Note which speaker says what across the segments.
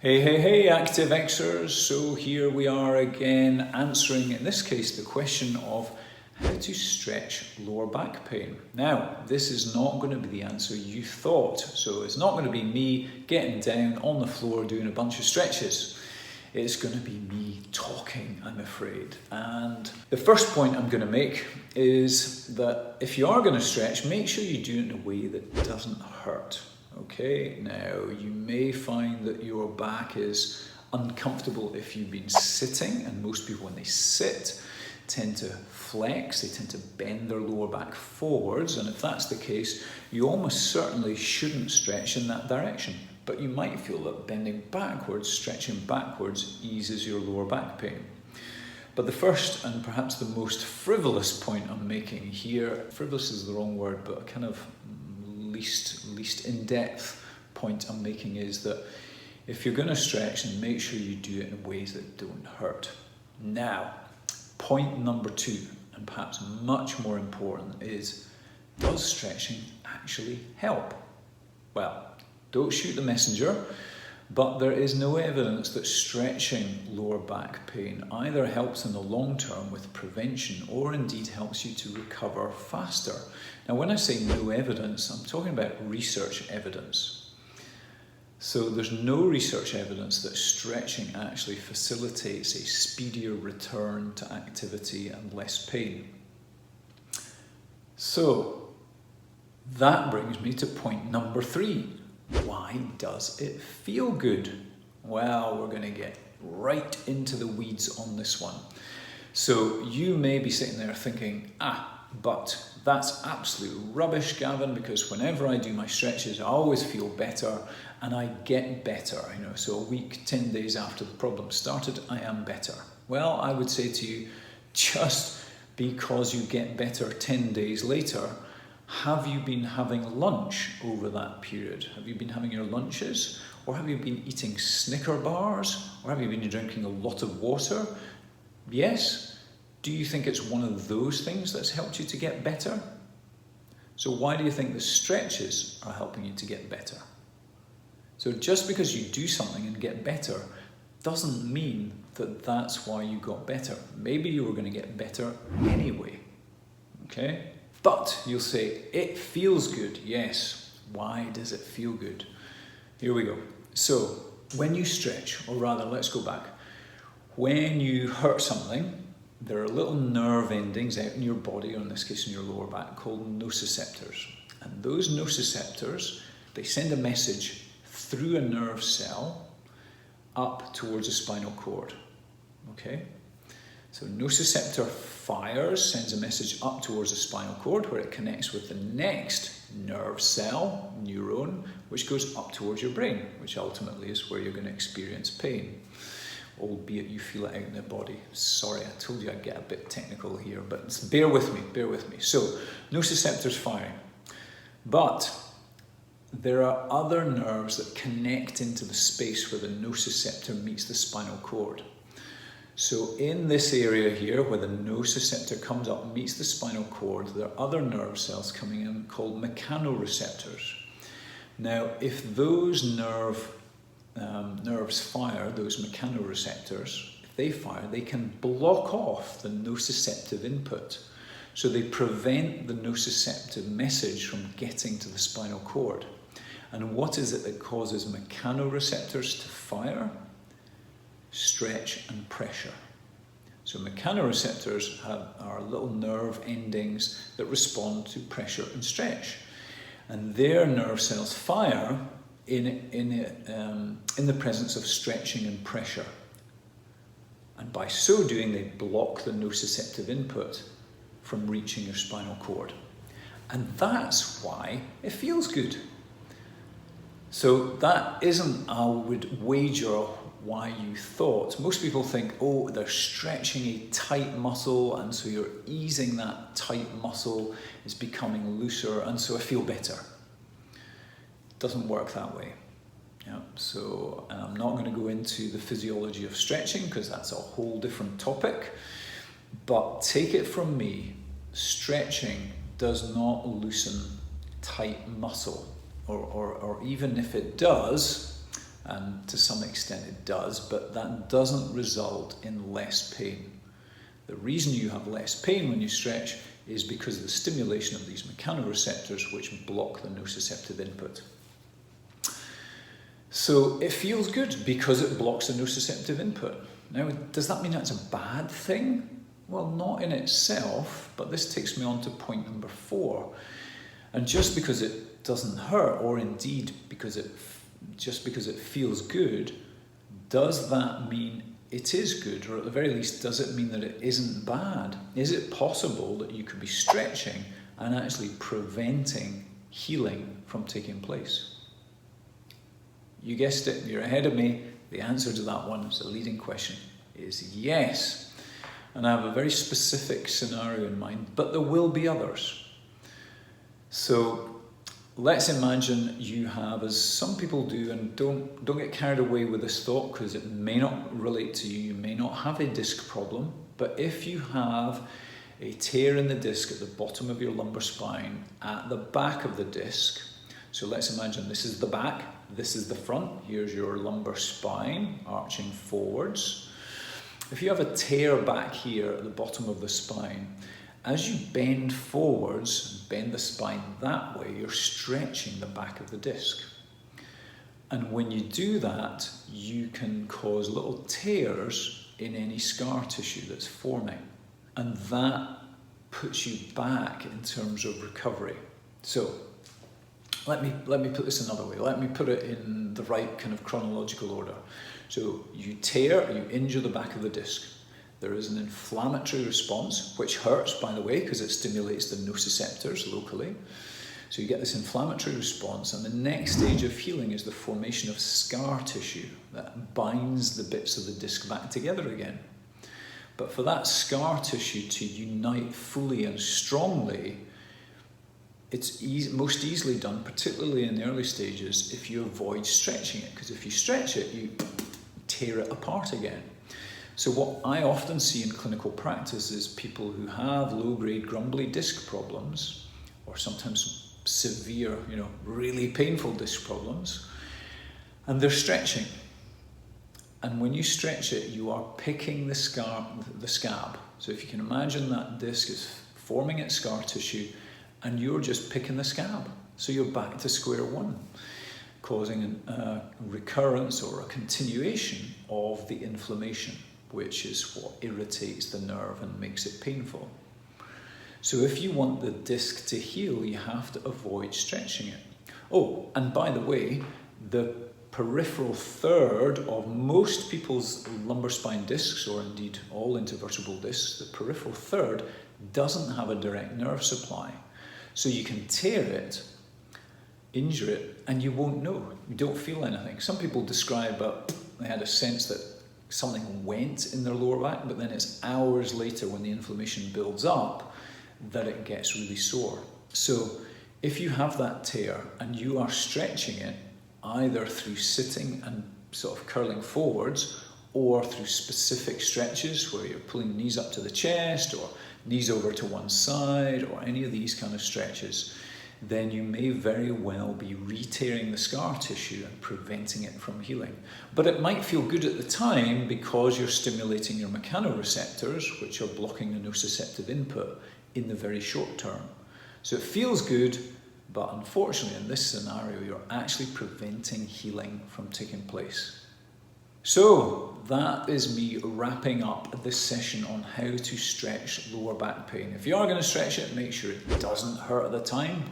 Speaker 1: Hey, Active Xers. So here we are again answering, in this case, the question of how to stretch lower back pain. Now, this is not going to be the answer you thought. So it's not going to be me getting down on the floor doing a bunch of stretches. It's going to be me talking, I'm afraid. And the first point I'm going to make is that if you are going to stretch, make sure you do it in a way that doesn't hurt. Okay, now you may find that your back is uncomfortable if you've been sitting, and most people when they sit tend to flex, they tend to bend their lower back forwards, and if that's the case, you almost certainly shouldn't stretch in that direction. But you might feel that bending backwards, stretching backwards eases your lower back pain. But the first and perhaps the most frivolous point I'm making here, frivolous is the wrong word, but kind of least in-depth point I'm making is that if you're going to stretch, then make sure you do it in ways that don't hurt. Now, point number 2, and perhaps much more important, is does stretching actually help? Well, don't shoot the messenger, but there is no evidence that stretching lower back pain either helps in the long term with prevention or indeed helps you to recover faster. Now, when I say no evidence, I'm talking about research evidence. So there's no research evidence that stretching actually facilitates a speedier return to activity and less pain. So that brings me to point number 3. Why does it feel good? Well, we're going to get right into the weeds on this one. So you may be sitting there thinking, but that's absolute rubbish, Gavin, because whenever I do my stretches, I always feel better and I get better. So a week, 10 days after the problem started, I am better. Well, I would say to you, just because you get better 10 days later, have you been having lunch over that period? Have you been having your lunches? Or have you been eating Snicker bars? Or have you been drinking a lot of water? Yes? Do you think it's one of those things that's helped you to get better? So why do you think the stretches are helping you to get better? So just because you do something and get better doesn't mean that that's why you got better. Maybe you were going to get better anyway. Okay? But you'll say, it feels good. Yes. Why does it feel good? Here we go. So when you stretch, or rather, let's go back. When you hurt something, there are little nerve endings out in your body, or in this case in your lower back, called nociceptors. And those nociceptors, they send a message through a nerve cell up towards the spinal cord. Okay? So nociceptor fires, sends a message up towards the spinal cord where it connects with the next nerve cell, neuron, which goes up towards your brain, which ultimately is where you're going to experience pain, albeit you feel it out in the body. Sorry, I told you I'd get a bit technical here, but bear with me. So nociceptors firing. But there are other nerves that connect into the space where the nociceptor meets the spinal cord. So in this area here, where the nociceptor comes up and meets the spinal cord, there are other nerve cells coming in called mechanoreceptors. Now, if those nerves fire, those mechanoreceptors, if they fire, they can block off the nociceptive input. So they prevent the nociceptive message from getting to the spinal cord. And what is it that causes mechanoreceptors to fire? Stretch and pressure. So mechanoreceptors are little nerve endings that respond to pressure and stretch. And their nerve cells fire in the presence of stretching and pressure. And by so doing, they block the nociceptive input from reaching your spinal cord. And that's why it feels good. So that isn't, I would wager, why you thought. Most people think, oh, they're stretching a tight muscle, and so you're easing that tight muscle, it's becoming looser, and so I feel better. It doesn't work that way. Yeah, so I'm not going to go into the physiology of stretching because that's a whole different topic, but take it from me, stretching does not loosen tight muscle, or even if it does, and to some extent it does, but that doesn't result in less pain. The reason you have less pain when you stretch is because of the stimulation of these mechanoreceptors which block the nociceptive input. So it feels good because it blocks the nociceptive input. Now, does that mean that's a bad thing? Well, not in itself, but this takes me on to point number 4. And just because it doesn't hurt, or indeed just because it feels good, does that mean it is good? Or at the very least, does it mean that it isn't bad? Is it possible that you could be stretching and actually preventing healing from taking place? You guessed it, you're ahead of me. The answer to that one, is the leading question, is yes. And I have a very specific scenario in mind, but there will be others. So let's imagine you have, as some people do, and don't get carried away with this thought because it may not relate to you, you may not have a disc problem, but if you have a tear in the disc at the bottom of your lumbar spine, at the back of the disc, so let's imagine this is the back, this is the front, here's your lumbar spine arching forwards. If you have a tear back here at the bottom of the spine, as you bend forwards, bend the spine that way, you're stretching the back of the disc. And when you do that, you can cause little tears in any scar tissue that's forming. And that puts you back in terms of recovery. So let me put this another way. Let me put it in the right kind of chronological order. So you tear, you injure the back of the disc. There is an inflammatory response, which hurts, by the way, because it stimulates the nociceptors locally. So you get this inflammatory response, and the next stage of healing is the formation of scar tissue that binds the bits of the disc back together again. But for that scar tissue to unite fully and strongly, it's most easily done, particularly in the early stages, if you avoid stretching it, because if you stretch it, you tear it apart again. So what I often see in clinical practice is people who have low-grade grumbly disc problems, or sometimes severe, really painful disc problems, and they're stretching. And when you stretch it, you are picking the scab. So if you can imagine that disc is forming its scar tissue, and you're just picking the scab. So you're back to square one, causing a recurrence or a continuation of the inflammation, which is what irritates the nerve and makes it painful. So if you want the disc to heal, you have to avoid stretching it. Oh, and by the way, the peripheral third of most people's lumbar spine discs, or indeed all intervertebral discs, the peripheral third doesn't have a direct nerve supply. So you can tear it, injure it, and you won't know. You don't feel anything. Some people describe they had a sense that something went in their lower back, but then it's hours later when the inflammation builds up that it gets really sore. So if you have that tear and you are stretching it, either through sitting and sort of curling forwards, or through specific stretches where you're pulling knees up to the chest or knees over to one side, or any of these kind of stretches, then you may very well be re-tearing the scar tissue and preventing it from healing. But it might feel good at the time because you're stimulating your mechanoreceptors, which are blocking the nociceptive input in the very short term. So it feels good, but unfortunately in this scenario, you're actually preventing healing from taking place. So that is me wrapping up this session on how to stretch lower back pain. If you are going to stretch it, make sure it doesn't hurt at the time.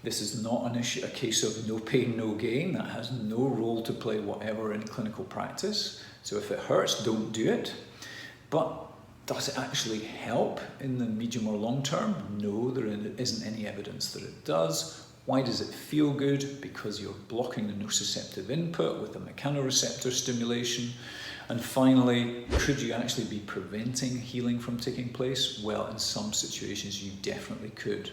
Speaker 1: This is not a case of no pain, no gain. That has no role to play whatever in clinical practice. So if it hurts, don't do it. But does it actually help in the medium or long term? No, there isn't any evidence that it does. Why does it feel good? Because you're blocking the nociceptive input with the mechanoreceptor stimulation. And finally, could you actually be preventing healing from taking place? Well, in some situations, you definitely could.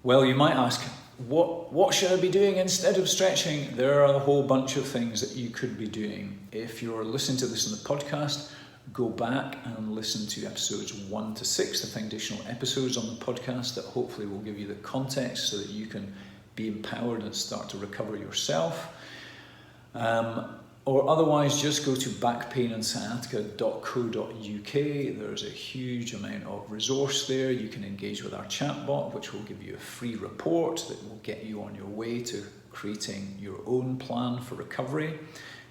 Speaker 1: Well, you might ask, what should I be doing instead of stretching? There are a whole bunch of things that you could be doing. If you're listening to this on the podcast, go back and listen to episodes 1 to 6, the foundational episodes on the podcast that hopefully will give you the context so that you can be empowered and start to recover yourself. Or otherwise, just go to backpainandsciatica.co.uk. There's a huge amount of resource there. You can engage with our chatbot, which will give you a free report that will get you on your way to creating your own plan for recovery.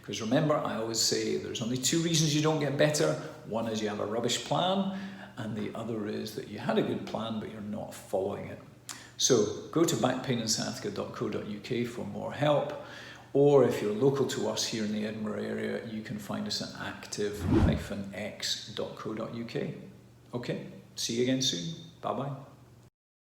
Speaker 1: Because remember, I always say there's only two reasons you don't get better. One is you have a rubbish plan, and the other is that you had a good plan, but you're not following it. So go to backpainandsciatica.co.uk for more help. Or if you're local to us here in the Edinburgh area, you can find us at active-x.co.uk. Okay, see you again soon. Bye-bye.